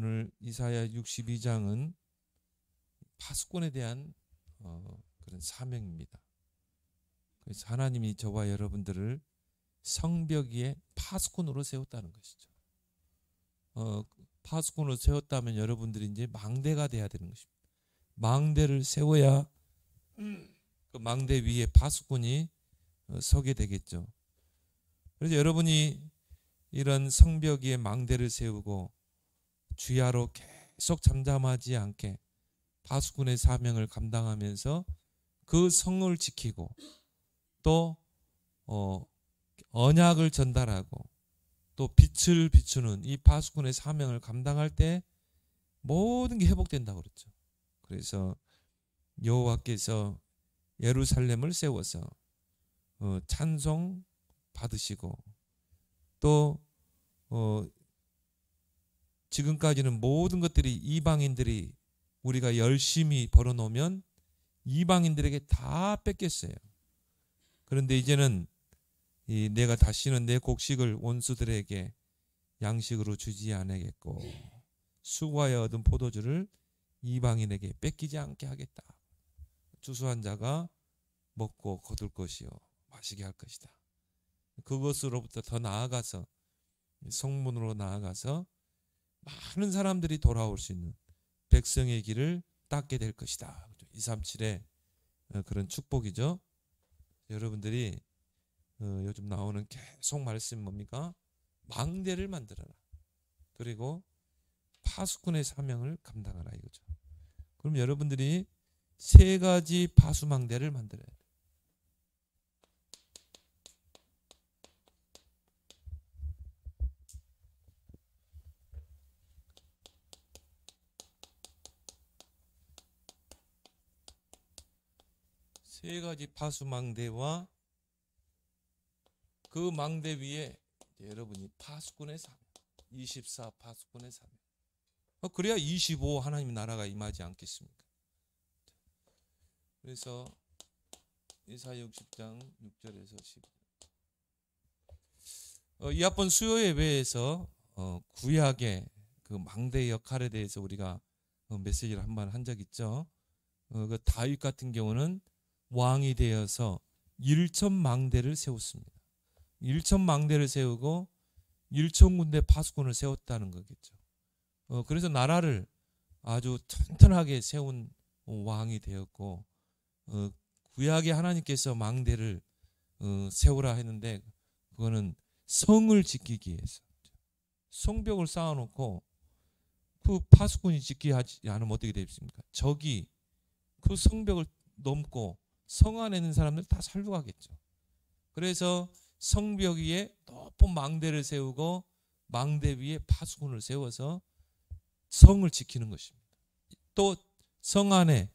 오늘 이사야 62장은 파수꾼에 대한 그런 사명입니다. 그래서 하나님이 저와 여러분들을 성벽 위에 파수꾼으로 세웠다는 것이죠. 파수꾼으로 세웠다면 여러분들이 이제 망대가 돼야 되는 것입니다. 망대를 세워야 그 망대 위에 파수꾼이 서게 되겠죠. 그래서 여러분이 이런 성벽 위에 망대를 세우고 주야로 계속 잠잠하지 않게 파수꾼의 사명을 감당하면서 그 성을 지키고 또 언약을 전달하고 또 빛을 비추는 이 파수꾼의 사명을 감당할 때 모든 게 회복된다고 그랬죠. 그래서 여호와께서 예루살렘을 세워서 찬송 받으시고 또 지금까지는 모든 것들이 이방인들이 우리가 열심히 벌어놓으면 이방인들에게 다 뺏겼어요. 그런데 이제는 내가 다시는 내 곡식을 원수들에게 양식으로 주지 않겠고 수고하여 얻은 포도주를 이방인에게 뺏기지 않게 하겠다. 추수한 자가 먹고 거둘 것이요 마시게 할 것이다. 그것으로부터 더 나아가서 성문으로 나아가서 많은 사람들이 돌아올 수 있는 백성의 길을 닦게 될 것이다. 237의 그런 축복이죠. 여러분들이 요즘 나오는 계속 말씀이 뭡니까? 망대를 만들어라. 그리고 파수꾼의 사명을 감당하라 이거죠. 그럼 여러분들이 세 가지 파수망대를 만들어야 돼요. 세 가지 파수망대와 그 망대 위에 여러분이 파수꾼의 사명, 24 파수꾼의 사명. 그래야 25 하나님의 나라가 임하지 않겠습니까? 그래서 이사야 60장 6절에서 10절. 이합번 수요 예배에서 구약의 그 망대 역할에 대해서 우리가 메시지를 한번 한 적 있죠. 그 다윗 같은 경우는 왕이 되어서 1,000망대를 세웠습니다. 1,000망대를 세우고 1,000군데 파수꾼을 세웠다는 거겠죠. 그래서 나라를 아주 튼튼하게 세운 왕이 되었고 구약의 하나님께서 망대를 세우라 했는데 그거는 성을 지키기 위해서 성벽을 쌓아놓고 그 파수꾼이 지키지 않으면 어떻게 되겠습니까? 적이 그 성벽을 넘고 성 안에 있는 사람들 다 살고 가겠죠. 그래서 성벽 위에 높은 망대를 세우고 망대 위에 파수꾼을 세워서 성을 지키는 것입니다. 또 성 안에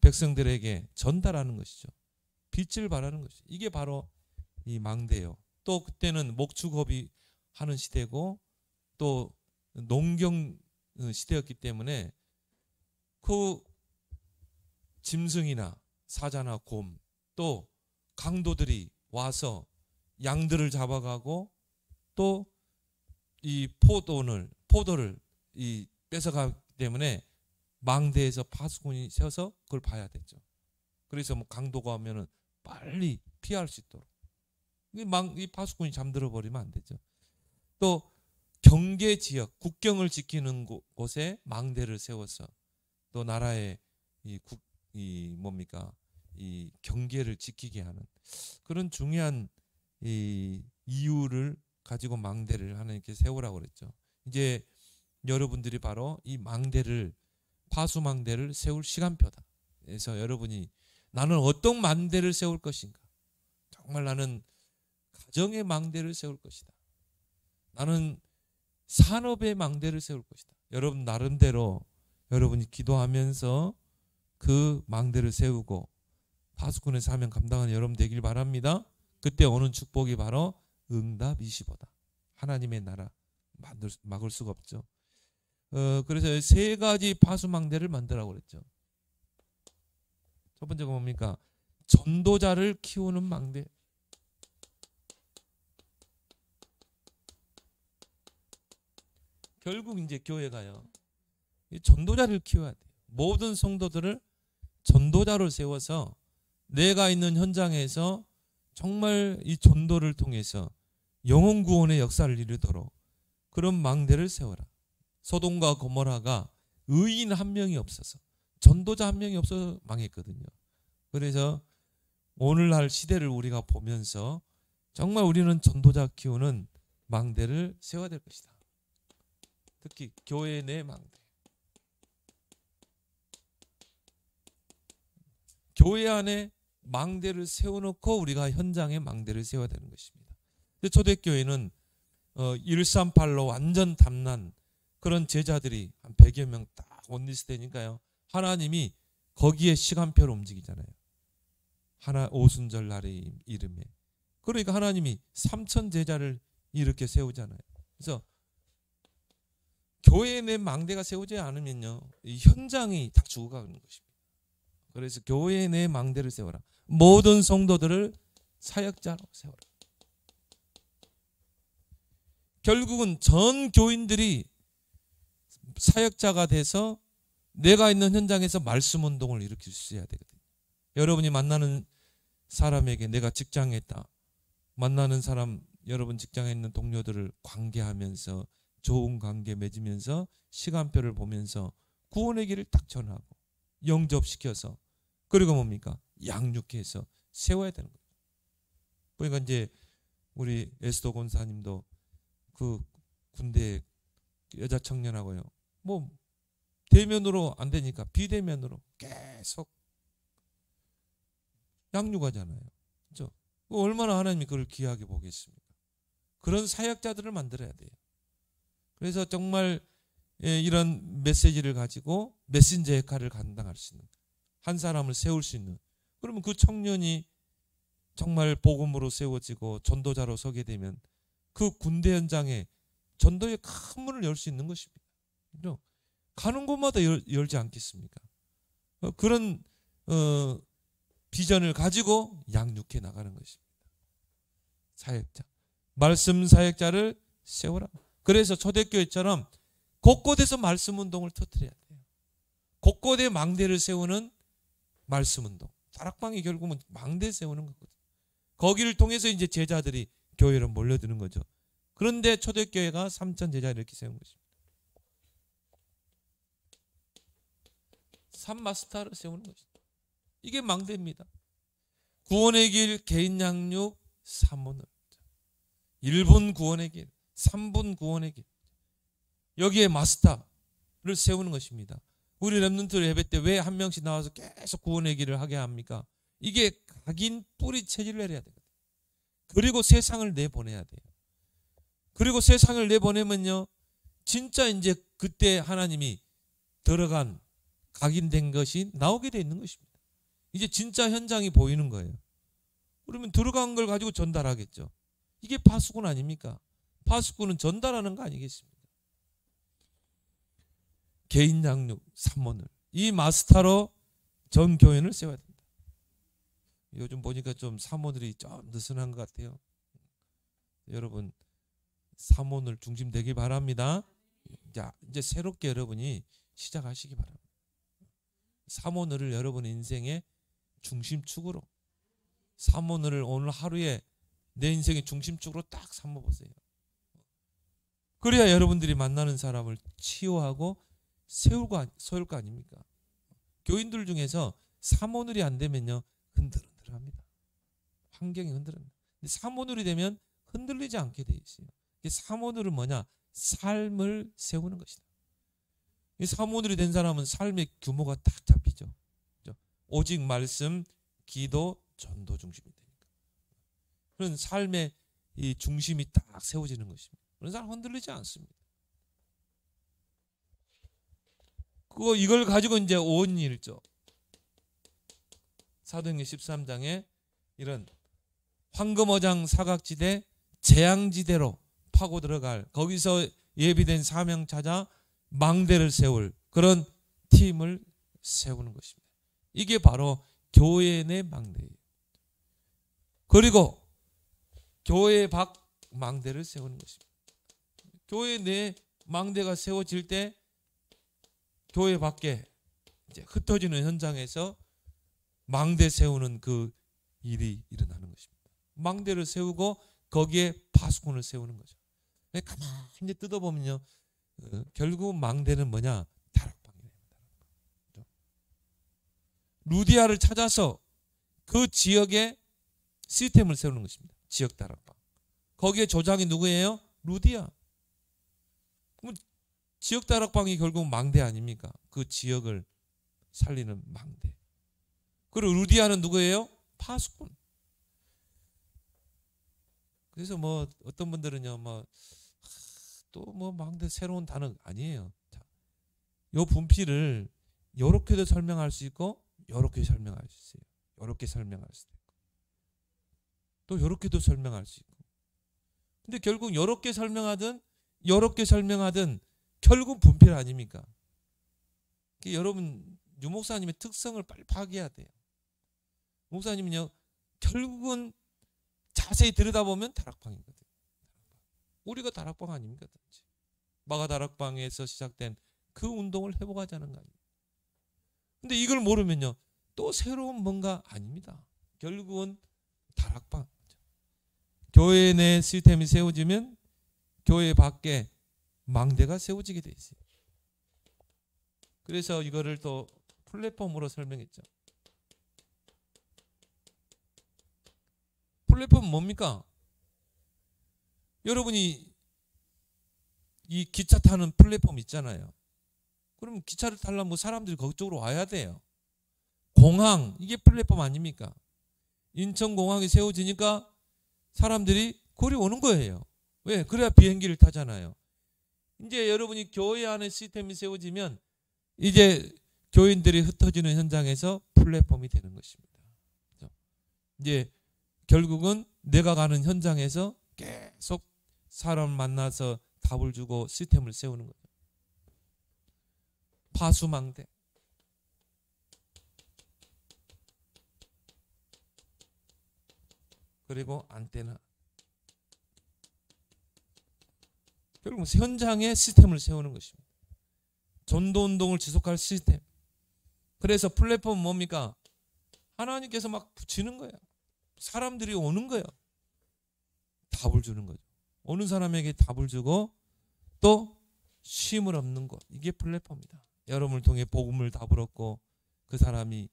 백성들에게 전달하는 것이죠. 빛을 발하는 것이죠. 이게 바로 이 망대예요. 또 그때는 목축업이 하는 시대고 또 농경 시대였기 때문에 그 짐승이나 사자나 곰 또 강도들이 와서 양들을 잡아가고 또 이 포도를 뺏어가기 때문에 망대에서 파수꾼이 세워서 그걸 봐야 되죠. 그래서 뭐 강도가 오면은 빨리 피할 수 있도록 이 파수꾼이 잠들어 버리면 안 되죠. 또 경계 지역 국경을 지키는 곳에 망대를 세워서 또 나라의 이 경계를 지키게 하는 그런 중요한 이 이유를 가지고 망대를 하나님께 세우라고 그랬죠. 이제 여러분들이 바로 이 파수망대를 세울 시간표다. 그래서 여러분이 나는 어떤 망대를 세울 것인가? 정말 나는 가정의 망대를 세울 것이다. 나는 산업의 망대를 세울 것이다. 여러분 나름대로 여러분이 기도하면서 그 망대를 세우고 파수꾼의 사명 감당하는 여러분 되길 바랍니다. 그때 오는 축복이 바로 응답 25다. 하나님의 나라 막을 수가 없죠. 그래서 세 가지 파수망대를 만들라고 그랬죠. 첫 번째가 뭡니까? 전도자를 키우는 망대. 결국 이제 교회가요. 이 전도자를 키워야 돼요. 모든 성도들을 전도자로 세워서 내가 있는 현장에서 정말 이 전도를 통해서 영혼 구원의 역사를 이루도록 그런 망대를 세워라. 소돔과 고모라가 의인 한 명이 없어서, 전도자 한 명이 없어서 망했거든요. 그래서 오늘날 시대를 우리가 보면서 정말 우리는 전도자 키우는 망대를 세워야 될 것이다. 특히 교회 내 망대. 교회 안에 망대를 세워놓고 우리가 현장에 망대를 세워야 되는 것입니다. 초대교회는 138로 완전 담난 그런 제자들이 한 100여 명 딱 원리스 되니까요. 하나님이 거기에 시간표로 움직이잖아요. 하나 오순절 날의 이름에. 그러니까 하나님이 3천 제자를 이렇게 세우잖아요. 그래서 교회 내 망대가 세우지 않으면요, 이 현장이 다 죽어가는 것입니다. 그래서 교회 내 망대를 세워라. 모든 성도들을 사역자로 세워라. 결국은 전 교인들이 사역자가 돼서 내가 있는 현장에서 말씀 운동을 일으킬 수 있어야 되거든요. 여러분이 만나는 사람에게, 내가 직장에 있다, 만나는 사람, 여러분 직장에 있는 동료들을 관계하면서 좋은 관계 맺으면서 시간표를 보면서 구원의 길을 딱 전하고 영접시켜서, 그리고 뭡니까? 양육해서 세워야 되는 거예요. 그러니까 이제 우리 에스더 권사님도 그 군대 여자 청년하고요, 뭐 대면으로 안 되니까 비대면으로 계속 양육하잖아요. 그렇죠? 얼마나 하나님이 그걸 귀하게 보겠습니까? 그런 사역자들을 만들어야 돼요. 그래서 정말 이런 메시지를 가지고 메신저 역할을 감당할 수 있는, 한 사람을 세울 수 있는, 그러면 그 청년이 정말 복음으로 세워지고 전도자로 서게 되면 그 군대 현장에 전도의 큰 문을 열 수 있는 것입니다. 그렇죠? 가는 곳마다 열지 않겠습니까? 그런 비전을 가지고 양육해 나가는 것입니다. 사역자, 말씀 사역자를 세워라. 그래서 초대교회처럼 곳곳에서 말씀 운동을 터뜨려야 돼요. 곳곳에 망대를 세우는 말씀 운동. 다락방이 결국은 망대 세우는 거거든요. 거기를 통해서 이제 제자들이 교회로 몰려드는 거죠. 그런데 초대교회가 3천 제자를 이렇게 세운 것입니다. 산마스타를 세우는 것입니다. 이게 망대입니다. 구원의 길, 개인 양육, 3분을 1분 구원의 길, 3분 구원의 길, 여기에 마스터를 세우는 것입니다. 우리 렘넌트 예배 때 왜 한 명씩 나와서 계속 구원의 길을 하게 합니까? 이게 각인 뿌리 체질을 내려야 되거든요. 그리고 세상을 내보내야 돼요. 그리고 세상을 내보내면요, 진짜 이제 그때 하나님이 들어간 각인된 것이 나오게 돼 있는 것입니다. 이제 진짜 현장이 보이는 거예요. 그러면 들어간 걸 가지고 전달하겠죠. 이게 파수꾼 아닙니까? 파수꾼은 전달하는 거 아니겠습니까? 개인 양육 3원을 이 마스터로 전 교회를 세워야 된다. 요즘 보니까 좀 사모들이 좀 느슨한 것 같아요. 여러분 사모늘 중심 되길 바랍니다. 자, 이제 새롭게 여러분이 시작하시기 바랍니다. 사모늘을 여러분 인생의 중심축으로, 사모늘을 오늘 하루에 내 인생의 중심축으로 딱 삼아보세요. 그래야 여러분들이 만나는 사람을 치유하고 세울 거 아닙니까? 교인들 중에서 사모늘이 안 되면요, 흔들흔들합니다. 환경이 흔들흔들. 사모늘이 되면 흔들리지 않게 돼 있어요. 사모늘은 뭐냐? 삶을 세우는 것이다. 이 사모늘이 된 사람은 삶의 규모가 딱 잡히죠. 그렇죠? 오직 말씀, 기도, 전도 중심이 되니까. 그런 삶의 이 중심이 딱 세워지는 것입니다. 그런 사람 흔들리지 않습니다. 이걸 가지고 이제 오은일조 사도행전 13장에 이런 황금어장 사각지대 재앙지대로 파고 들어갈, 거기서 예비된 사명 찾아 망대를 세울 그런 팀을 세우는 것입니다. 이게 바로 교회 내 망대예요. 그리고 교회 밖 망대를 세우는 것입니다. 교회 내 망대가 세워질 때 교회 밖에 이제 흩어지는 현장에서 망대 세우는 그 일이 일어나는 것입니다. 망대를 세우고 거기에 파수꾼을 세우는 거죠. 가만히 뜯어보면요, 결국 망대는 뭐냐? 다락방이에요. 루디아를 찾아서 그 지역에 시스템을 세우는 것입니다. 지역 다락방. 거기에 조장이 누구예요? 루디아. 그럼 지역 다락방이 결국 망대 아닙니까? 그 지역을 살리는 망대. 그리고 루디아는 누구예요? 파수꾼. 그래서 뭐 어떤 분들은요, 또 뭐 망대 새로운 단어 아니에요. 자, 요 분필을 요렇게도 설명할 수 있고 요렇게 설명할 수 있어요. 요렇게 설명할 수도 있고 또 요렇게도 설명할 수 있고. 근데 결국 요렇게 설명하든 요렇게 설명하든 결국 분필 아닙니까? 여러분 유 목사님의 특성을 빨리 파악해야 돼요. 목사님은요, 결국은 자세히 들여다보면 다락방이거든요. 우리가 다락방 아닙니까? 마가 다락방에서 시작된 그 운동을 회복하자는 거 아닙니까? 근데 이걸 모르면요, 또 새로운 뭔가 아닙니다. 결국은 다락방. 교회 내 시스템이 세워지면 교회 밖에 망대가 세워지게 돼 있어요. 그래서 이거를 또 플랫폼으로 설명했죠. 플랫폼은 뭡니까? 여러분이 이 기차 타는 플랫폼 있잖아요. 그럼 기차를 타려면 뭐 사람들이 그쪽으로 와야 돼요. 공항, 이게 플랫폼 아닙니까? 인천공항이 세워지니까 사람들이 거기 오는 거예요. 왜? 그래야 비행기를 타잖아요. 이제 여러분이 교회 안에 시스템이 세워지면 이제 교인들이 흩어지는 현장에서 플랫폼이 되는 것입니다. 이제 결국은 내가 가는 현장에서 계속 사람 만나서 답을 주고 시스템을 세우는 거예요. 파수망대. 그리고 안테나. 결국 현장에 시스템을 세우는 것입니다. 전도운동을 지속할 시스템. 그래서 플랫폼은 뭡니까? 하나님께서 막 붙이는 거예요. 사람들이 오는 거예요. 답을 주는 거죠. 오는 사람에게 답을 주고 또 쉼을 얻는 것. 이게 플랫폼이다. 여러분을 통해 복음을 답을 얻고 그 사람이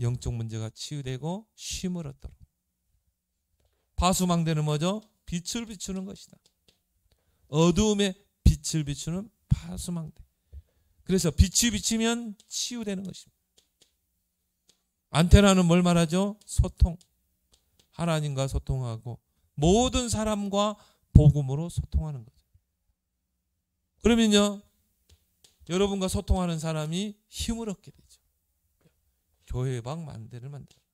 영적 문제가 치유되고 쉼을 얻도록. 파수망대는 뭐죠? 빛을 비추는 것이다. 어두움에 빛을 비추는 파수망대. 그래서 빛이 비치면 치유되는 것입니다. 안테나는 뭘 말하죠? 소통. 하나님과 소통하고 모든 사람과 복음으로 소통하는 거죠. 그러면요, 여러분과 소통하는 사람이 힘을 얻게 되죠. 교회 방 만대를 만들어요.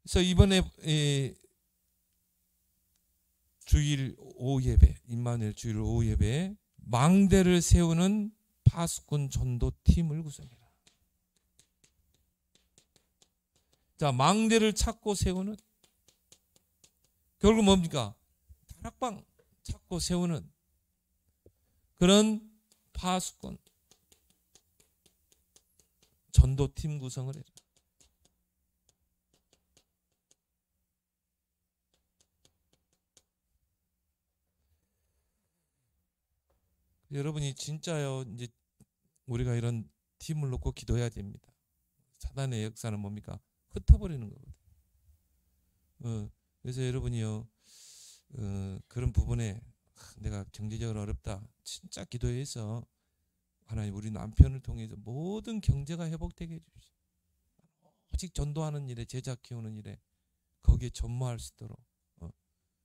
그래서 이번에 주일 오후 예배, 임마누엘 주일 오후 예배에 망대를 세우는 파수꾼 전도팀을 구성해라. 자, 망대를 찾고 세우는, 결국 뭡니까? 다락방 찾고 세우는 그런 파수꾼 전도팀 구성을 해라. 여러분이 진짜요, 이제 우리가 이런 팀을 놓고 기도해야 됩니다. 사단의 역사는 뭡니까? 흩어버리는 거거든요. 그래서 여러분이요, 그런 부분에 내가 경제적으로 어렵다, 진짜 기도해서 하나님 우리 남편을 통해서 모든 경제가 회복되게 해주시오. 오직 전도하는 일에, 제자 키우는 일에 거기에 전무할 수 있도록.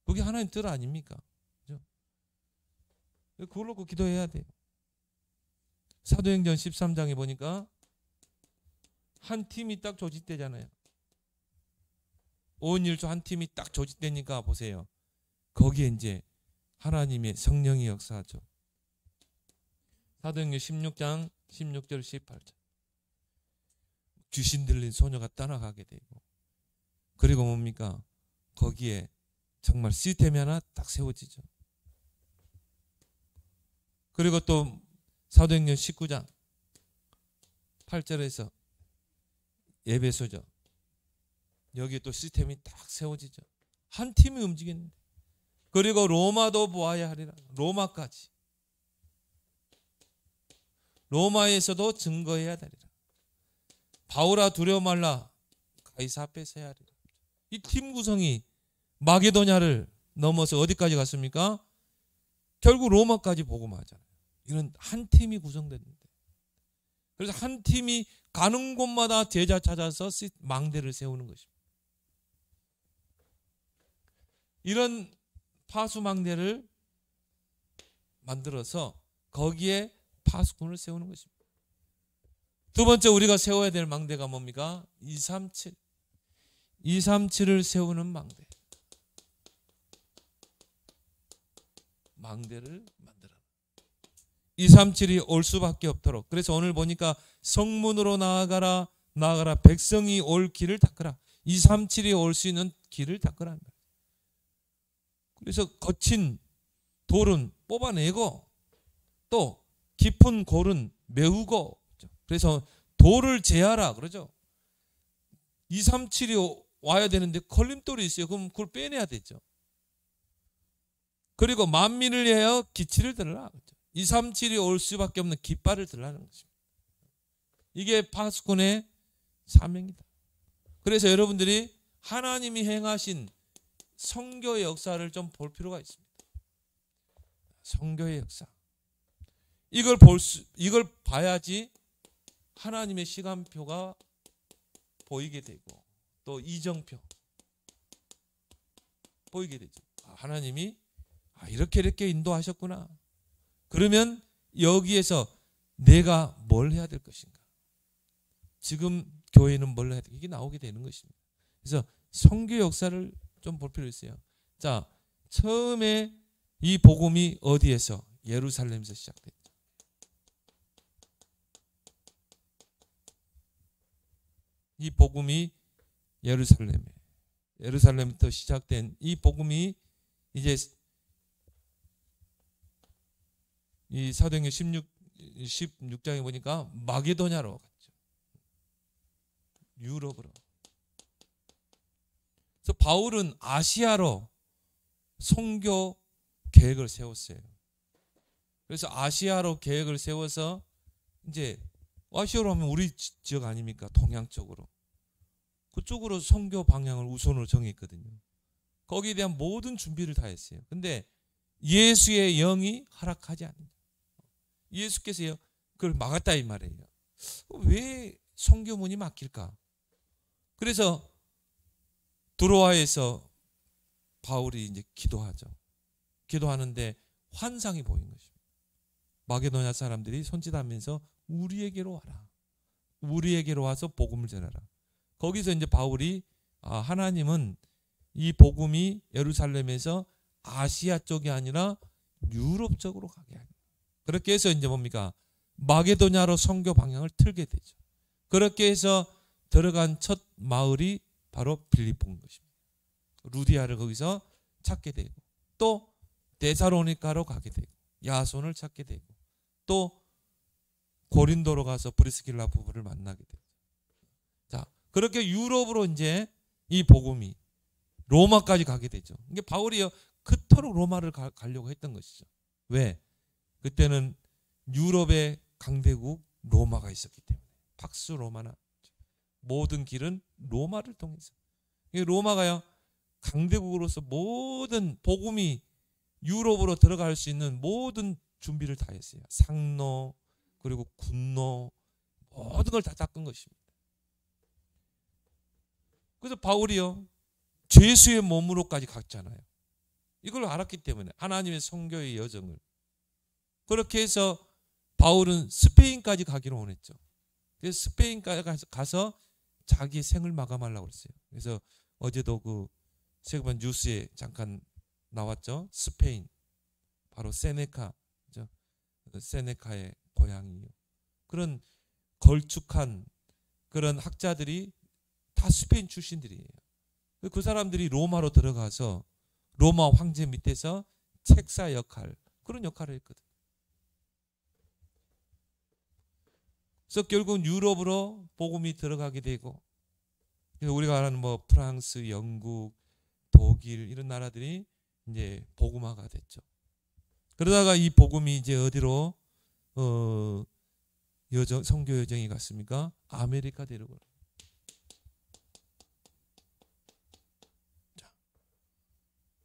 그게 하나님 뜻 아닙니까? 그죠? 그걸 놓고 기도해야 돼요. 사도행전 13장에 보니까 한 팀이 딱 조직되잖아요. 5인 1조 한 팀이 딱 조직되니까 보세요. 거기에 이제 하나님의 성령이 역사하죠. 사도행전 16장 16절 18절. 귀신 들린 소녀가 떠나가게 되고, 그리고 뭡니까? 거기에 정말 시스템이 하나 딱 세워지죠. 그리고 또 사도행전 19장 8절에서 에베소죠. 여기 또 시스템이 딱 세워지죠. 한 팀이 움직이는데. 그리고 로마도 보아야 하리라. 로마까지. 로마에서도 증거해야 되리라. 바울아 두려워 말라. 가이사 앞에 서야 하리라. 이 팀 구성이 마게도냐를 넘어서 어디까지 갔습니까? 결국 로마까지 복음하잖아요. 이런 한 팀이 구성됐는데. 그래서 한 팀이 가는 곳마다 제자 찾아서 망대를 세우는 것입니다. 이런 파수망대를 만들어서 거기에 파수꾼을 세우는 것입니다. 두 번째 우리가 세워야 될 망대가 뭡니까? 237. 237을 세우는 망대. 망대를 만들어. 237이 올 수밖에 없도록. 그래서 오늘 보니까 성문으로 나아가라, 나아가라. 백성이 올 길을 닦으라. 237이 올 수 있는 길을 닦으라. 그래서 거친 돌은 뽑아내고 또 깊은 골은 메우고, 그래서 돌을 제하라 그러죠. 237이 와야 되는데 걸림돌이 있어요. 그럼 그걸 빼내야 되죠. 그리고 만민을 위하여 기치를 들으라. 237이 올 수밖에 없는 깃발을 들라는 것입니다. 이게 파수꾼의 사명이다. 그래서 여러분들이 하나님이 행하신 선교의 역사를 좀 볼 필요가 있습니다. 선교의 역사. 이걸 봐야지 하나님의 시간표가 보이게 되고 또 이정표 보이게 되죠. 하나님이 이렇게 인도하셨구나. 그러면 여기에서 내가 뭘 해야 될 것인가? 지금 교회는 뭘 해야 될 것인가? 이게 나오게 되는 것입니다. 그래서 선교 역사를 좀 볼 필요 있어요. 자, 처음에 이 복음이 어디에서? 예루살렘에서 시작됐죠. 이 복음이 예루살렘부터 시작된 이 복음이 이제 이 사도행전 16장에 보니까 마게도냐로 갔죠. 유럽으로. 그래서 바울은 아시아로 선교 계획을 세웠어요. 그래서 아시아로 계획을 세워서 이제 아시아로 하면 우리 지역 아닙니까? 동양 쪽으로. 그쪽으로 선교 방향을 우선으로 정했거든요. 거기에 대한 모든 준비를 다 했어요. 근데 예수의 영이 허락하지 않는다. 예수께서 그걸 막았다 이 말이에요. 왜 선교문이 막힐까? 그래서 드로아에서 바울이 이제 기도하죠. 기도하는데 환상이 보인 것입니다. 마게도냐 사람들이 손짓하면서 우리에게로 와라. 우리에게로 와서 복음을 전하라. 거기서 이제 바울이 하나님은 이 복음이 예루살렘에서 아시아 쪽이 아니라 유럽 쪽으로 가게 합니다. 그렇게 해서 이제 뭡니까? 마게도냐로 선교 방향을 틀게 되죠. 그렇게 해서 들어간 첫 마을이 바로 빌립보인 것입니다. 루디아를 거기서 찾게 되고 또 데살로니가로 가게 되고 야손을 찾게 되고 또 고린도로 가서 브리스길라 부부를 만나게 되죠. 자, 그렇게 유럽으로 이제 이 복음이 로마까지 가게 되죠. 이게 바울이 그토록 로마를 가려고 했던 것이죠. 왜? 그때는 유럽의 강대국 로마가 있었기 때문에. 팍스 로마나 모든 길은 로마를 통해서. 로마가요 강대국으로서 모든 복음이 유럽으로 들어갈 수 있는 모든 준비를 다 했어요. 상로 그리고 군로 모든 걸 다 닦은 것입니다. 그래서 바울이요 죄수의 몸으로까지 갔잖아요. 이걸 알았기 때문에 하나님의 선교의 여정을. 그렇게 해서 바울은 스페인까지 가기로 원했죠. 그래서 스페인까지 가서 자기 생을 마감하려고 했어요. 그래서 어제도 그 세계판 뉴스에 잠깐 나왔죠. 스페인 바로 세네카, 세네카의 고향이요. 그런 걸쭉한 그런 학자들이 다 스페인 출신들이에요. 그 사람들이 로마로 들어가서 로마 황제 밑에서 책사 역할, 그런 역할을 했거든. 그래서 결국 유럽으로 복음이 들어가게 되고, 그래서 우리가 아는 뭐 프랑스, 영국, 독일 이런 나라들이 이제 복음화가 됐죠. 그러다가 이 복음이 이제 어디로 선교 여정이 갔습니까? 아메리카 대륙으로.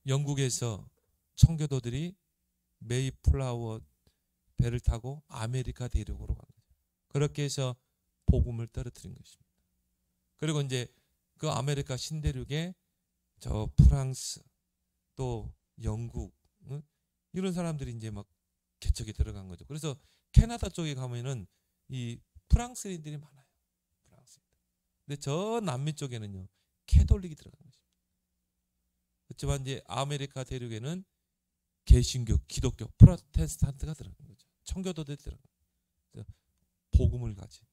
영국에서 청교도들이 메이플라워 배를 타고 아메리카 대륙으로 간 거죠. 그렇게 해서 복음을 떨어뜨린 것입니다. 그리고 이제 그 아메리카 신대륙에 저 프랑스 또 영국 이런 사람들이 이제 막 개척에 들어간 거죠. 그래서 캐나다 쪽에 가면은 이 프랑스인들이 많아요. 프랑스인들. 근데 저 남미 쪽에는요 캐톨릭이 들어간 것입니다. 그렇지만 이제 아메리카 대륙에는 개신교, 기독교, 프로테스탄트가 들어간 거죠. 청교도들이 들어간 거죠. 복음을 가진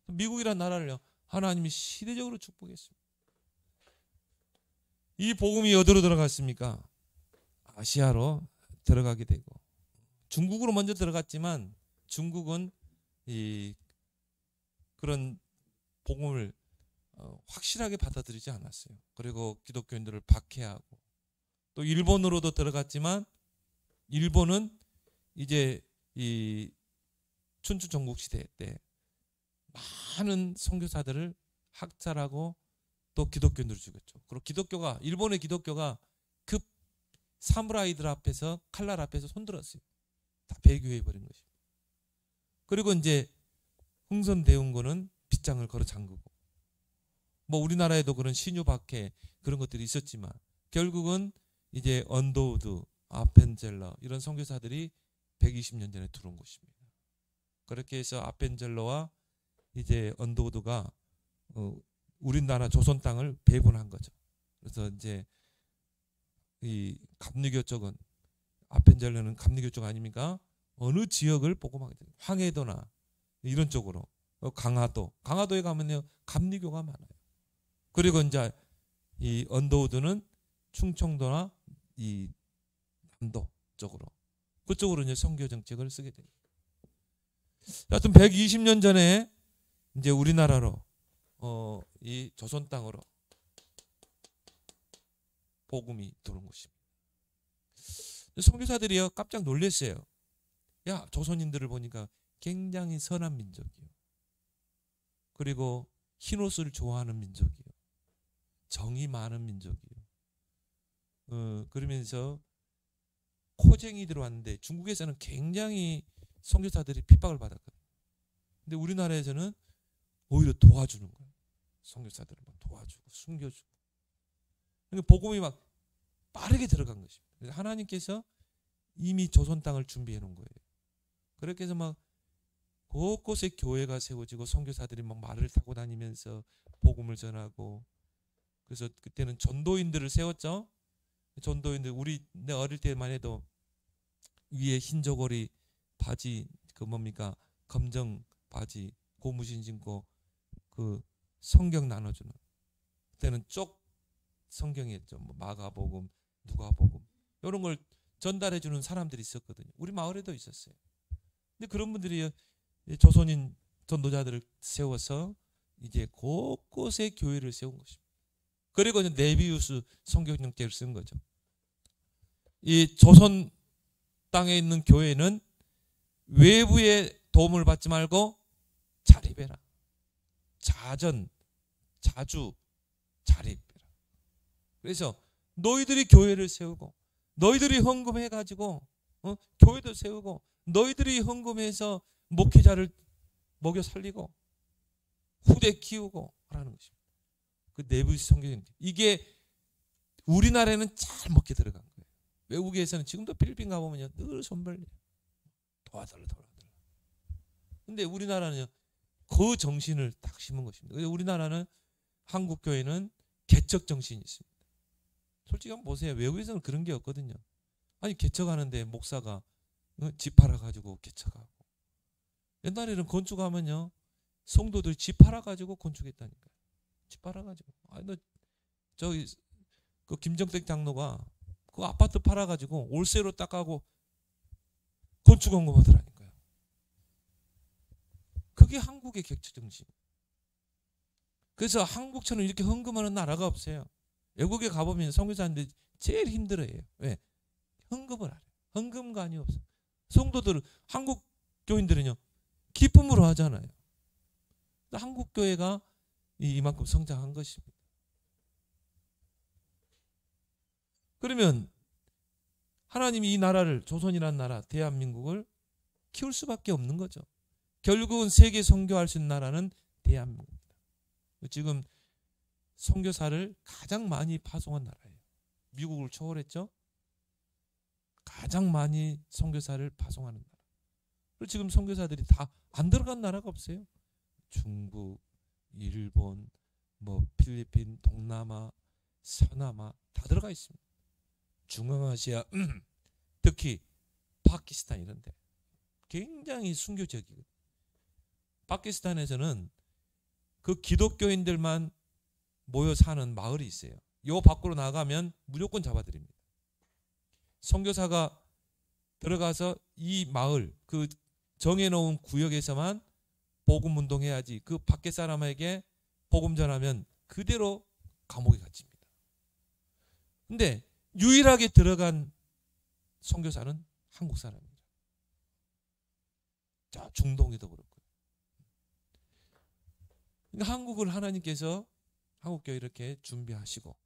미국이라는 나라를요 하나님이 시대적으로 축복했습니다. 이 복음이 어디로 들어갔습니까? 아시아로 들어가게 되고, 중국으로 먼저 들어갔지만 중국은 이 그런 복음을 확실하게 받아들이지 않았어요. 그리고 기독교인들을 박해하고, 또 일본으로도 들어갔지만 일본은 이제 이 춘추 전국 시대 때 많은 선교사들을 학살하고 또 기독교인들을 죽였죠. 그리고 기독교가, 일본의 기독교가 그 사무라이들 앞에서, 칼날 앞에서 손들었어요. 다 배교해 버린 것입니다. 그리고 이제 흥선대원군은 빗장을 걸어 잠그고, 뭐 우리나라에도 그런 신유박해 그런 것들이 있었지만 결국은 이제 언더우드, 아펜젤러 이런 선교사들이 120년 전에 들어온 것입니다. 그렇게 해서 아펜젤러와 이제 언더우드가 우리나라 조선 땅을 배분한 거죠. 그래서 이제 이 감리교 쪽은, 아펜젤러는 감리교 쪽 아닙니까? 어느 지역을 복음하게 돼요. 황해도나 이런 쪽으로, 강화도에 가면요 감리교가 많아요. 그리고 이제 이 언더우드는 충청도나 이 남도 쪽으로, 그쪽으로 이제 선교 정책을 쓰게 돼요. 하여튼 120년 전에 이제 우리나라로 이 조선 땅으로 복음이 들어온 것입니다. 선교사들이요 깜짝 놀랐어요. 야, 조선인들을 보니까 굉장히 선한 민족이요. 그리고 흰옷을 좋아하는 민족이요. 정이 많은 민족이요. 그러면서 코쟁이 들어왔는데 중국에서는 굉장히 선교사들이 핍박을 받았거든요. 근데 우리나라에서는 오히려 도와주는 거예요. 선교사들을 막 도와주고 숨겨주고. 그러니까 복음이 막 빠르게 들어간 것입니다. 그래서 하나님께서 이미 조선 땅을 준비해 놓은 거예요. 그렇게 해서 막 곳곳에 교회가 세워지고 선교사들이 막 말을 타고 다니면서 복음을 전하고, 그래서 그때는 전도인들을 세웠죠. 전도인들, 내 어릴 때만 해도 위에 흰 저고리 바지, 그 뭡니까, 검정 바지, 고무신 신고 그 성경 나눠주는, 그때는 쪽 성경이었죠. 뭐 마가복음, 누가복음 이런 걸 전달해주는 사람들이 있었거든요. 우리 마을에도 있었어요. 근데 그런 분들이 조선인 전도자들을 세워서 이제 곳곳에 교회를 세운 것입니다. 그리고 이제 네비우스 성경책을 쓴 거죠. 이 조선 땅에 있는 교회는 외부의 도움을 받지 말고 자립해라. 자주 자립해라. 그래서 너희들이 교회를 세우고, 너희들이 헌금해가지고 교회도 세우고, 너희들이 헌금해서 목회자를 먹여 살리고 후대 키우고 하라는 것입니다. 그 내부 성경, 이게 우리나라에는 잘 먹게 들어간 거예요. 외국에서는 지금도 필리핀 가보면요 늘 손벌려요. 도와달라. 근데 우리나라는요 그 정신을 딱 심은 것입니다. 그래서 우리나라는, 한국 교회는 개척 정신이 있습니다. 솔직히 한번 보세요. 외국에서는 그런 게 없거든요. 아니 개척하는데 목사가 집 팔아가지고 개척하고, 옛날에는 건축하면요 성도들 집 팔아가지고 건축했다니까요. 집 팔아가지고. 아니 너 저기 그 김정택 장로가 그 아파트 팔아가지고 월세로 딱 하고 건축 헌금하더라니까요. 그게 그게 한국의 객체 정신. 그래서 한국처럼 이렇게 헌금하는 나라가 없어요. 외국에 가보면 선교사님들이 제일 힘들어해요. 왜? 헌금을 안 해요. 헌금관이 없어. 성도들은, 한국 교인들은요, 기쁨으로 하잖아요. 한국 교회가 이만큼 성장한 것입니다. 그러면 하나님이 이 나라를, 조선이라는 나라, 대한민국을 키울 수밖에 없는 거죠. 결국은 세계 선교할 수 있는 나라는 대한민국입니다. 지금 선교사를 가장 많이 파송한 나라예요. 미국을 초월했죠. 가장 많이 선교사를 파송하는 나라. 그리고 지금 선교사들이 다 안 들어간 나라가 없어요. 중국, 일본, 필리핀, 동남아, 서남아 다 들어가 있습니다. 중앙아시아, 특히 파키스탄 이런 데 굉장히 순교적이거든요. 파키스탄에서는 그 기독교인들만 모여 사는 마을이 있어요. 요 밖으로 나가면 무조건 잡아들입니다. 선교사가 들어가서 이 마을, 그 정해놓은 구역에서만 복음 운동해야지, 그 밖에 사람에게 복음 전하면 그대로 감옥에 갇힙니다. 근데 유일하게 들어간 선교사는 한국 사람입니다. 자, 중동에도 그렇고. 그러니까 한국을 하나님께서 한국교회 이렇게 준비하시고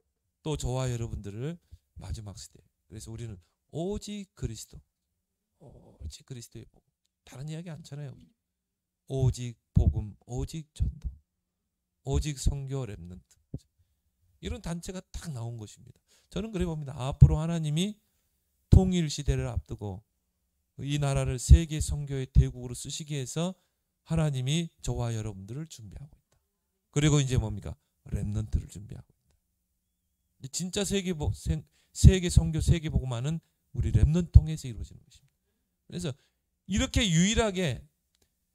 또 저와 여러분들을 마지막 시대. 그래서 우리는 오직 그리스도, 오직 그리스도의 복음. 다른 이야기 않잖아요. 오직 복음, 오직 전도, 오직 선교 렘넌트. 이런 단체가 딱 나온 것입니다. 저는 그래 봅니다. 앞으로 하나님이 통일 시대를 앞두고 이 나라를 세계 선교의 대국으로 쓰시기 위해서 하나님이 저와 여러분들을 준비하고 있다. 그리고 이제 뭡니까? 렘넌트를 준비하고 있다. 진짜 세계 선교, 세계 복음화는 우리 렘넌트 통해서 이루어지는 것입니다. 그래서 이렇게 유일하게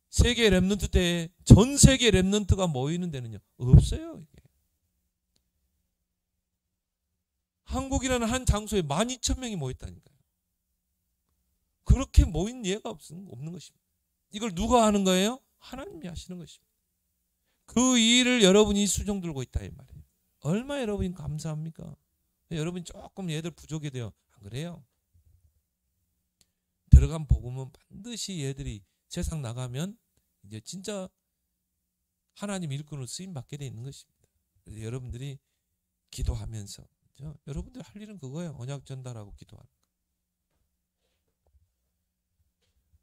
세계 렘넌트 때에 전 세계 렘넌트가 모이는 데는요, 없어요. 이게. 한국이라는 한 장소에 12,000명이 모였다니까요. 그렇게 모인 예가 없는 것입니다. 이걸 누가 하는 거예요? 하나님이 하시는 것입니다. 그 일을 여러분이 수종 들고 있다 이 말이에요. 얼마 여러분이 감사합니까? 여러분이 조금 얘들 부족해 돼요. 안 그래요? 들어간 복음은 반드시 얘들이 세상 나가면 이제 진짜 하나님 일꾼으로 쓰임 받게 돼 있는 것입니다. 그래서 여러분들이 기도하면서, 그렇죠? 여러분들 할 일은 그거예요. 언약 전달하고 기도하는 거.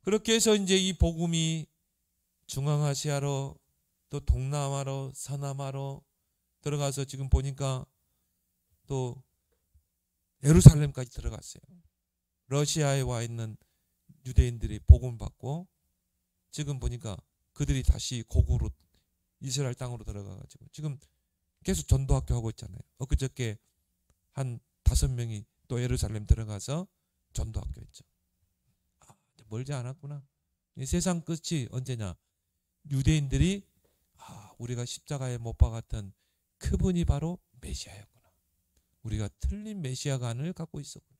그렇게 해서 이제 이 복음이 중앙아시아로 또 동남아로 서남아로 들어가서 지금 보니까 또 예루살렘까지 들어갔어요. 러시아에 와 있는 유대인들이 복음 받고 지금 보니까 그들이 다시 고국으로 이스라엘 땅으로 들어가가지고 지금 계속 전도학교 하고 있잖아요. 엊그저께 한 5명이 또 예루살렘 들어가서 전도학교 했죠. 아, 멀지 않았구나. 세상 끝이 언제냐? 유대인들이 우리가 십자가에 못 박았던 그분이 바로 메시아였구나. 우리가 틀린 메시아관을 갖고 있었구나.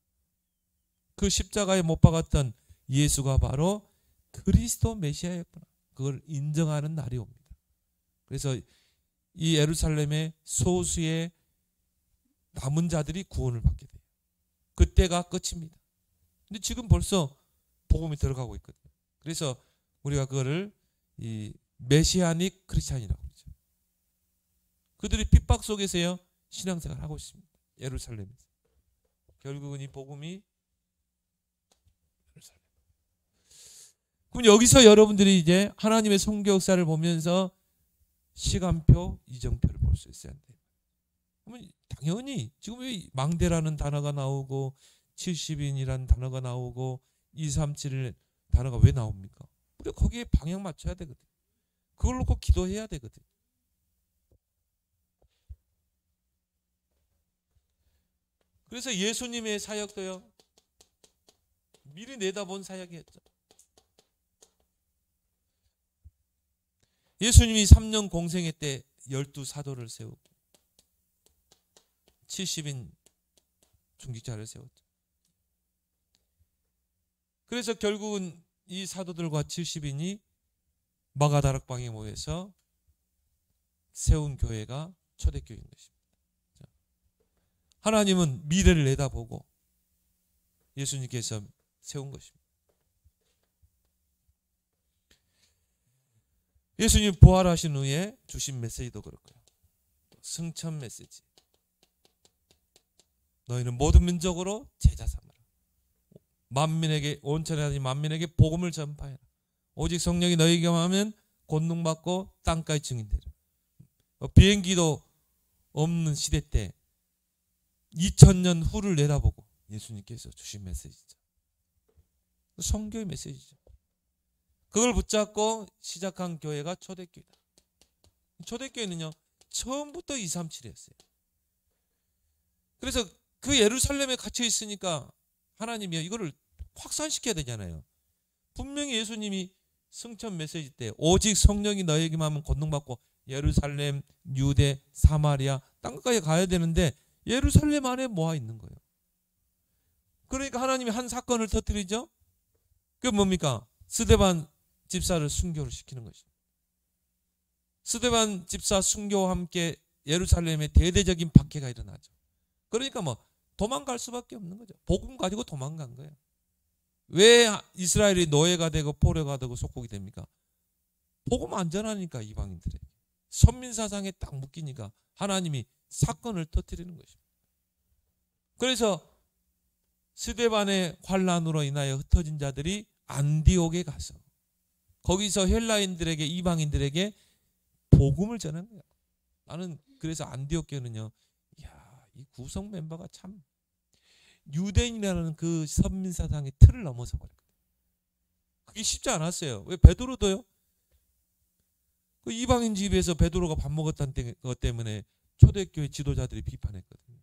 그 십자가에 못 박았던 예수가 바로 그리스도 메시아였구나. 그걸 인정하는 날이 옵니다. 그래서 이 예루살렘의 소수의 남은 자들이 구원을 받게 돼요. 그때가 끝입니다. 근데 지금 벌써 복음이 들어가고 있거든요. 그래서 우리가 그거를 이 메시아닉 크리스찬이라고 그러죠. 그들이 핍박 속에서요 신앙생활을 하고 있습니다. 예루살렘에서. 결국은 이 복음이 예루살렘. 그럼 여기서 여러분들이 이제 하나님의 선교 역사를 보면서 시간표, 이정표를 볼 수 있어야 돼요. 그러면 당연히 지금 왜 망대라는 단어가 나오고 70인이라는 단어가 나오고 237 단어가 왜 나옵니까? 우리가 거기에 방향 맞춰야 되거든. 그걸 놓고 기도해야 되거든. 그래서 예수님의 사역도요 미리 내다본 사역이었죠. 예수님이 3년 공생애 때 12사도를 세우고 70인 중직자를 세웠죠. 그래서 결국은 이 사도들과 70인이 마가다락방에 모여서 세운 교회가 초대교회인 것입니다. 하나님은 미래를 내다보고 예수님께서 세운 것입니다. 예수님 부활하신 후에 주신 메시지도 그렇고요. 승천 메시지. 너희는 모든 민족으로 제자 삼으라. 만민에게, 온천에 다니는 만민에게 복음을 전파해라. 오직 성령이 너희에게 하면 권능받고 땅까지 증인되라. 비행기도 없는 시대 때 2000년 후를 내다보고 예수님께서 주신 메시지죠. 성교의 메시지죠. 그걸 붙잡고 시작한 교회가 초대교회다. 초대교회는요, 처음부터 237이었어요. 그래서 그 예루살렘에 갇혀 있으니까 하나님이 이거를 확산시켜야 되잖아요. 분명히 예수님이 승천 메시지 때 오직 성령이 너에게만 하면 권능받고 예루살렘, 유대, 사마리아 땅까지 가야 되는데 예루살렘 안에 모아 있는 거예요. 그러니까 하나님이 한 사건을 터뜨리죠. 그게 뭡니까? 스데반 집사를 순교를 시키는 것입니다. 스데반 집사 순교와 함께 예루살렘에 대대적인 박해가 일어나죠. 그러니까 뭐 도망갈 수밖에 없는 거죠. 복음 가지고 도망간 거예요. 왜 이스라엘이 노예가 되고 포로가 되고 속국이 됩니까? 복음 안 전하니까 이방인들에게. 선민사상에 딱 묶이니까 하나님이 사건을 터뜨리는 것입니다. 그래서 스데반의 환란으로 인하여 흩어진 자들이 안디옥에 가서 거기서 헬라인들에게, 이방인들에게 복음을 전한 거예요. 나는 그래서 안디옥 교회는요, 이 구성 멤버가 참 유대인이라는 그 선민사상의 틀을 넘어서 버렸거든요. 그게 쉽지 않았어요. 왜? 베드로도요. 그 이방인 집에서 베드로가 밥 먹었다는 것 때문에 초대교회 지도자들이 비판했거든요.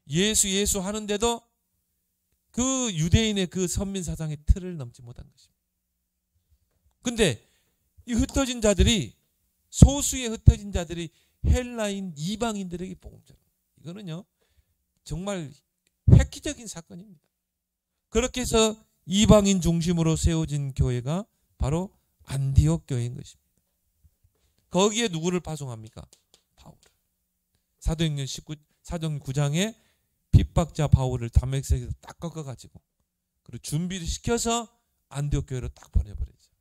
예수 하는데도 그 유대인의 그 선민사상의 틀을 넘지 못한 것입니다. 근데 이 흩어진 자들이, 소수의 흩어진 자들이 헬라인 이방인들에게 복음을 전합니다. 이거는요 정말 획기적인 사건입니다. 그렇게 해서 이방인 중심으로 세워진 교회가 바로 안디옥 교회인 것입니다. 거기에 누구를 파송합니까? 바울을. 사도행전 9장에 핍박자 바울을 다메섹에서 딱 꺾어가지고 그리고 준비를 시켜서 안디옥 교회로 딱 보내버리죠.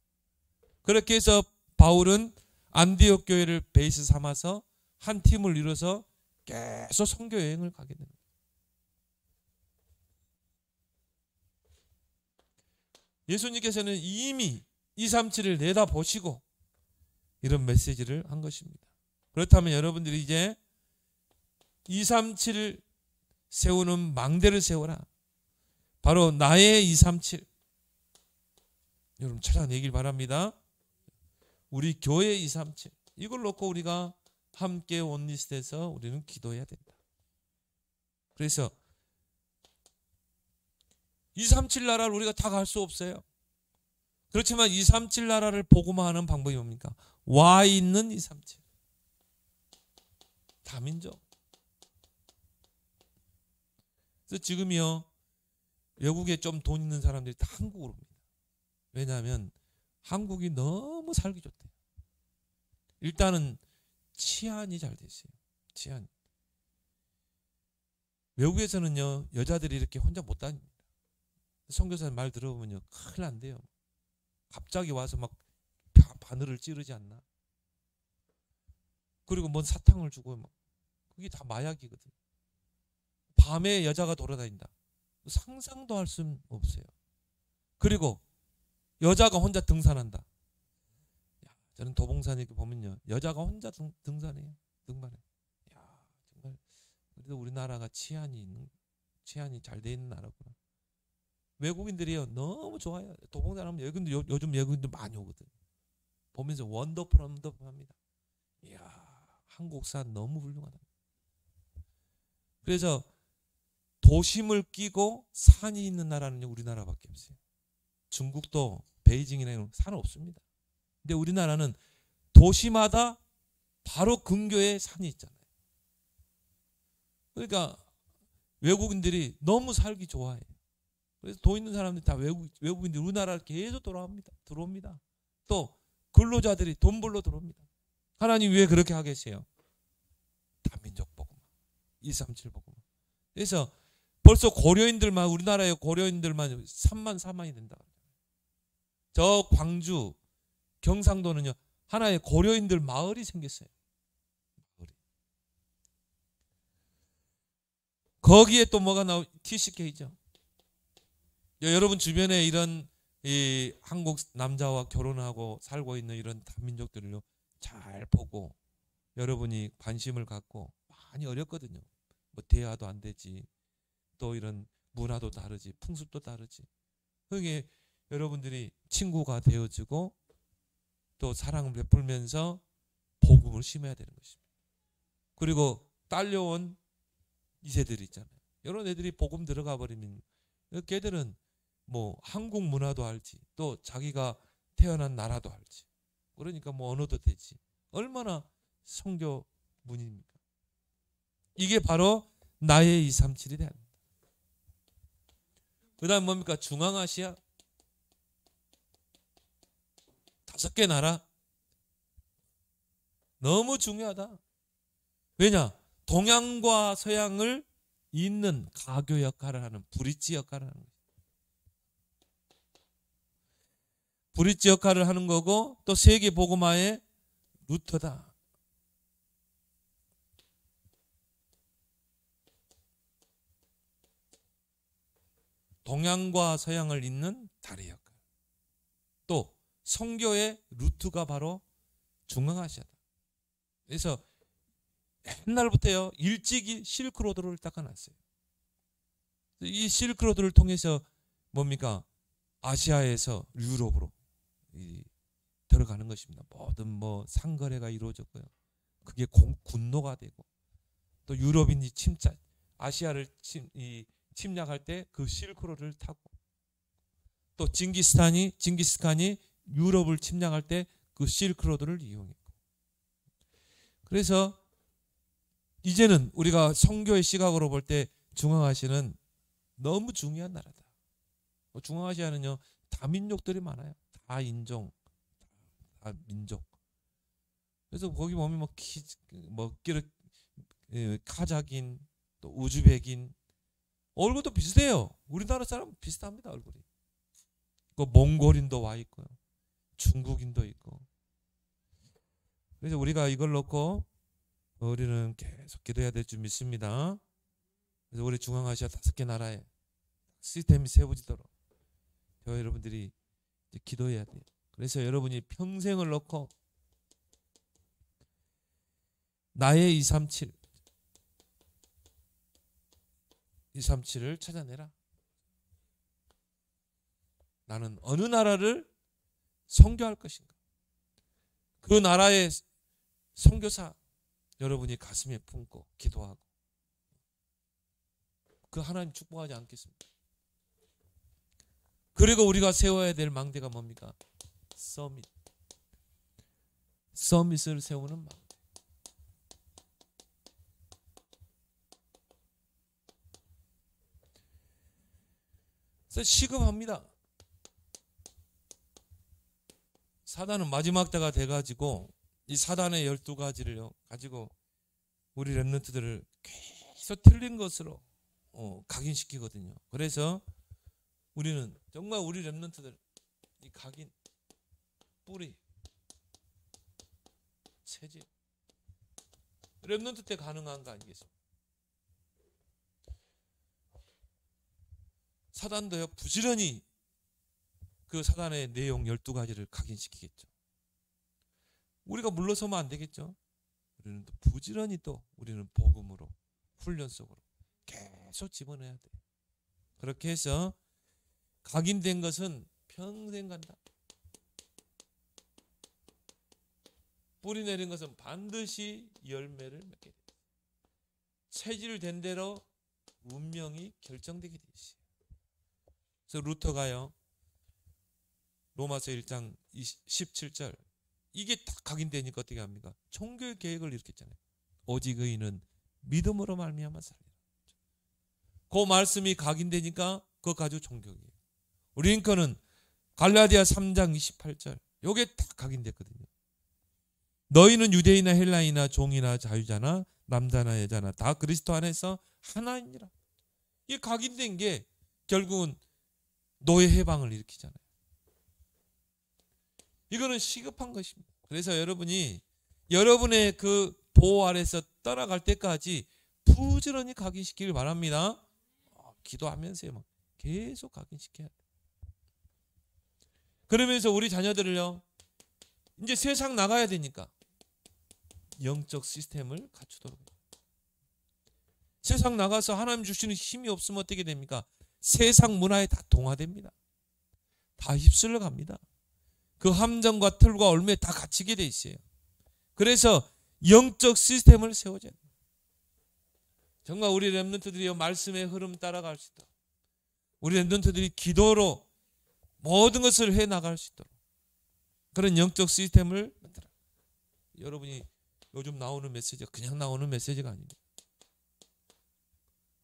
그렇게 해서 바울은 안디옥 교회를 베이스 삼아서 한 팀을 이뤄서 계속 선교 여행을 가게 됩니다. 예수님께서는 이미 237을 내다보시고 이런 메시지를 한 것입니다. 그렇다면 여러분들이 이제 237을 세우는 망대를 세워라. 바로 나의 237. 여러분 찾아내길 바랍니다. 우리 교회 237. 이걸 놓고 우리가 함께 원리스트에서 우리는 기도해야 된다. 그래서 237 나라를 우리가 다 갈 수 없어요. 그렇지만 237 나라를 복음화하는 방법이 뭡니까? 와 있는 237. 다민족. 그래서 지금이요 외국에 좀 돈 있는 사람들이 다 한국으로 옵니다. 왜냐하면 한국이 너무 살기 좋대요. 일단은 치안이 잘 돼 있어요. 치안. 외국에서는요 여자들이 이렇게 혼자 못 다닙니다. 선교사님 말 들어보면요 큰일 난대요. 갑자기 와서 막 바늘을 찌르지 않나. 그리고 뭔 사탕을 주고 막 그게 다 마약이거든. 밤에 여자가 돌아다닌다. 상상도 할 수 없어요. 그리고 여자가 혼자 등산한다. 저는 도봉산에 보면요 여자가 혼자 등산해요. 등반해. 야 정말 그래도 우리나라가 치안이 잘 돼 있는 나라구나. 외국인들이요 너무 좋아요. 도봉산 하면 요즘 외국인들 많이 오거든. 보면서 원더풀합니다. 이야 한국산 너무 훌륭하다. 그래서 도심을 끼고 산이 있는 나라는 우리나라밖에 없어요. 중국도 베이징이나 이런 산 없습니다. 근데 우리나라는 도시마다 바로 근교에 산이 있잖아요. 그러니까 외국인들이 너무 살기 좋아해요. 그래서 돈 있는 사람들이 다 외국인들이 우리나라를 계속 들어옵니다. 또 근로자들이 돈 벌러 들어옵니다. 하나님 왜 그렇게 하겠어요? 다민족 복음, 237 복음. 그래서 벌써 고려인들만, 우리나라의 고려인들만 3만 4만이 된다. 저 광주, 경상도는요, 하나의 고려인들 마을이 생겼어요. 마을이. 거기에 또 뭐가 TCK죠. 여러분 주변에 이런 이 한국 남자와 결혼하고 살고 있는 이런 다민족들을요, 잘 보고 여러분이 관심을 갖고, 많이 어렵거든요. 뭐 대화도 안 되지, 또 이런 문화도 다르지, 풍습도 다르지. 그게 여러분들이 친구가 되어주고 또 사랑을 베풀면서 복음을 심어야 되는 것입니다. 그리고 딸려온 2세들이 있잖아요. 이런 애들이 복음 들어가 버리면 걔들은 뭐 한국 문화도 알지, 또 자기가 태어난 나라도 알지. 그러니까 뭐 언어도 되지. 얼마나 선교 문입니까? 이게 바로 나의 237이 됩니다. 그 다음 뭡니까? 중앙아시아 5개 나라. 너무 중요하다. 왜냐? 동양과 서양을 잇는 가교 역할을 하는, 브릿지 역할을 하는 거예요. 브릿지 역할을 하는 거고, 또 세계 복음화의 루터다. 동양과 서양을 잇는 다리 역할. 또 선교의 루트가 바로 중앙아시아다. 그래서 옛날부터요, 일찍이 실크로드를 닦아놨어요. 이 실크로드를 통해서 뭡니까? 아시아에서 유럽으로 들어가는 것입니다. 모든 뭐 상거래가 이루어졌고요. 그게 군노가 되고, 또 유럽인이 아시아를 침략할 때 그 실크로드를 타고, 또 징기스칸이 유럽을 침략할 때 그 실크로드를 이용했고. 그래서 이제는 우리가 선교의 시각으로 볼 때 중앙아시아는 너무 중요한 나라다. 중앙아시아는요, 다민족들이 많아요. 다 인종, 다 민족. 그래서 거기 보면 카자긴, 또 우즈벡인, 얼굴도 비슷해요. 우리나라 사람 비슷합니다, 얼굴이. 그 몽골인도 와 있고요, 중국인도 있고. 그래서 우리가 이걸 놓고 우리는 계속 기도해야 될 줄 믿습니다. 그래서 우리 중앙아시아 5개 나라에 시스템이 세워지도록 여러분들이 이제 기도해야 돼요. 그래서 여러분이 평생을 놓고 나의 237을 찾아내라. 나는 어느 나라를 선교할 것인가? 그 나라의 선교사 여러분이 가슴에 품고 기도하고, 그 하나님 축복하지 않겠습니까? 그리고 우리가 세워야 될 망대가 뭡니까? 서밋을 세우는 망대. 그래서 시급합니다. 사단은 마지막 때가 돼가지고 이 사단의 12가지를 가지고 우리 렘넌트들을 계속 틀린 것으로 각인시키거든요. 그래서 우리는 정말 우리 렘넌트들 이 각인, 뿌리, 체질, 렘넌트 때 가능한 거 아니겠습니까? 사단도요, 부지런히 그 사단의 내용 12가지를 각인시키겠죠. 우리가 물러서면 안 되겠죠. 우리는 또 부지런히 또 우리는 복음으로, 훈련 속으로 계속 집어넣어야 돼요. 그렇게 해서 각인된 것은 평생 간다. 뿌리 내린 것은 반드시 열매를 맺게 됩니다. 체질된 대로 운명이 결정되게 되어 있어요. 그래서 루터가요, 로마서 1장 17절, 이게 딱 각인되니까 어떻게 합니까? 종교의 계획을 이렇게 했잖아요. 오직 의인은 믿음으로 말미암아 살리라. 그 말씀이 각인되니까 그거 가지고 종교예요. 우리 링컨은 갈라디아 3장 28절, 요게 딱 각인됐거든요. 너희는 유대인이나 헬라인이나 종이나 자유자나 남자나 여자나 다 그리스도 안에서 하나이니라. 이게 각인된 게 결국은 노예 해방을 일으키잖아요. 이거는 시급한 것입니다. 그래서 여러분이 여러분의 그 보호 아래서 떠나갈 때까지 부지런히 각인시키길 바랍니다. 기도하면서요. 막 계속 각인시켜야 돼요. 그러면서 우리 자녀들을요, 이제 세상 나가야 되니까 영적 시스템을 갖추도록 해요. 세상 나가서 하나님 주시는 힘이 없으면 어떻게 됩니까? 세상 문화에 다 동화됩니다. 다 휩쓸려 갑니다. 그 함정과 틀과 얼매에 다 갇히게 돼 있어요. 그래서 영적 시스템을 세워줘야 돼요. 정말 우리 렘넌트들이 말씀의 흐름 따라갈 수 있도록, 우리 렘넌트들이 기도로 모든 것을 해나갈 수 있도록 그런 영적 시스템을 만들어요. 여러분이 요즘 나오는 메시지가 그냥 나오는 메시지가 아닙니다.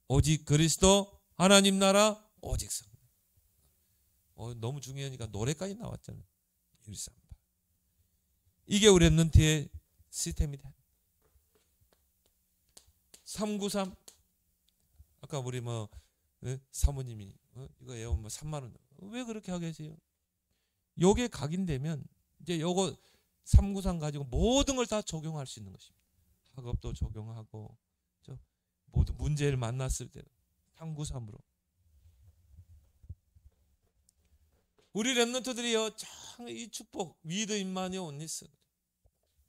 오직 그리스도, 하나님 나라, 오직 성. 너무 중요하니까 노래까지 나왔잖아요. 138. 이게 우리 렘넌트의 시스템이다. 393. 아까 우리 사모님이 이거 애원 3만 원. 왜 그렇게 하게 하세요? 요게 각인되면 이제 요거 393 가지고 모든 걸 다 적용할 수 있는 것입니다. 학업도 적용하고 모든 문제를 만났을 때 393으로. 우리 렘넌트들이요, 이 축복, 위드 임마누엘 온리스,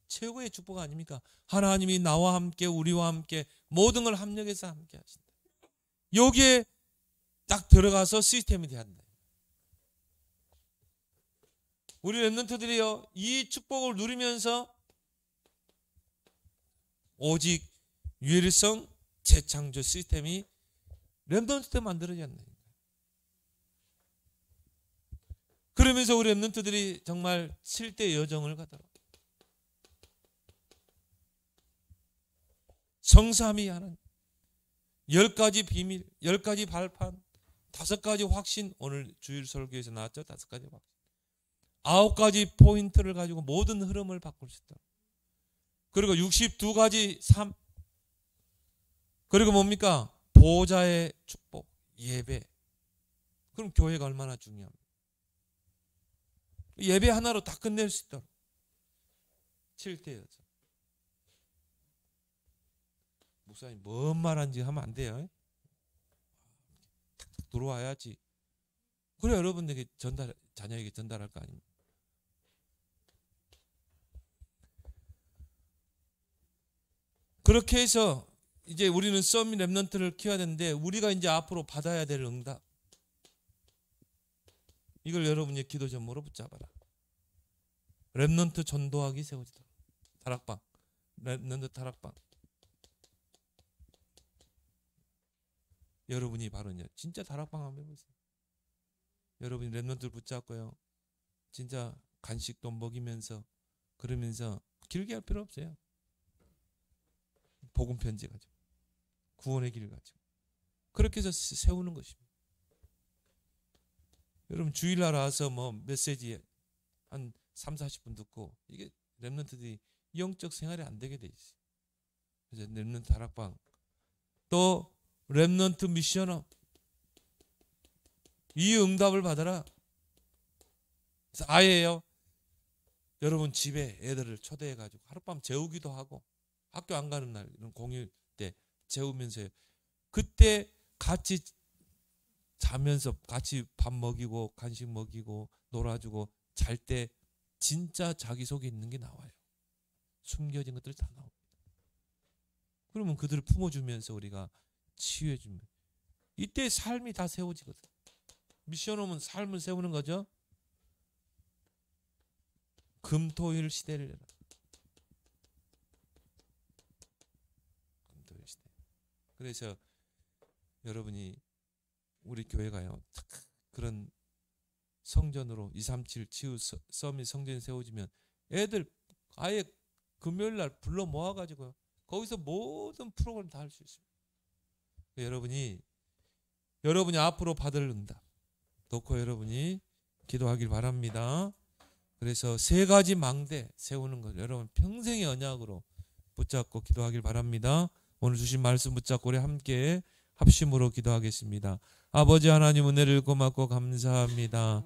최고의 축복 아닙니까? 하나님이 나와 함께 우리와 함께 모든 걸 합력해서 함께 하신다. 여기에 딱 들어가서 시스템이 돼야 한다. 우리 렘넌트들이요, 이 축복을 누리면서 오직 유일성 재창조 시스템이 렘넌트 때 만들어져야 한다. 그러면서 우리 렘넌트들이 정말 7대 여정을 가더라. 성삼위 하나님, 10가지 비밀, 10가지 발판, 5가지 확신. 오늘 주일 설교에서 나왔죠. 5가지 확신. 9가지 포인트를 가지고 모든 흐름을 바꿀 수 있다. 그리고 62가지 삶. 그리고 뭡니까? 보호자의 축복, 예배. 그럼 교회가 얼마나 중요합니까? 예배 하나로 다 끝낼 수 있다. 7대 여정. 목사님 뭔 말한지 하면 안 돼요. 탁탁 들어와야지. 그래 여러분에게 자녀에게 전달할 거 아닙니까? 그렇게 해서 이제 우리는 서밋 렘넌트를 키워야 되는데, 우리가 이제 앞으로 받아야 될 응답, 이걸 여러분이 기도 제목으로 붙잡아라. 렘넌트 전도하기 세워지다. 다락방, 렘넌트 다락방. 여러분이 바로 진짜 다락방 한번 해보세요. 여러분이 렘넌트를 붙잡고요, 진짜 간식도 먹이면서, 그러면서 길게 할 필요 없어요. 복음 편지 가지고, 구원의 길을 가지고, 그렇게 해서 세우는 것입니다. 여러분 주일날 와서 메시지 한 30-40분 듣고, 이게 렘넌트들이 영적 생활이 안 되게 돼 있어요. 그래서 렘넌트 다락방, 또 렘넌트 미션업, 이 응답을 받아라. 그래서 아예요, 여러분 집에 애들을 초대해 가지고 하룻밤 재우기도 하고, 학교 안 가는 날 이런 공휴일 때 재우면서 그때 같이 자면서 같이 밥 먹이고 간식 먹이고 놀아주고 잘 때 진짜 자기 속에 있는 게 나와요. 숨겨진 것들이 다 나옵니다. 그러면 그들을 품어주면서 우리가 치유해주면 이때 삶이 다 세워지거든. 미션홈은 삶을 세우는 거죠. 금토일 시대를 내라. 금토일 시대. 그래서 여러분이 우리 교회가요, 그런 성전으로 237 치유 서밋 성전이 세워지면 애들 아예 금요일날 불러 모아가지고 거기서 모든 프로그램 다 할 수 있습니다. 여러분이 앞으로 받을 응답 놓고 여러분이 기도하길 바랍니다. 그래서 세 가지 망대 세우는 것 여러분 평생의 언약으로 붙잡고 기도하길 바랍니다. 오늘 주신 말씀 붙잡고 우리 함께 합심으로 기도하겠습니다. 아버지 하나님 은혜를 고맙고 감사합니다.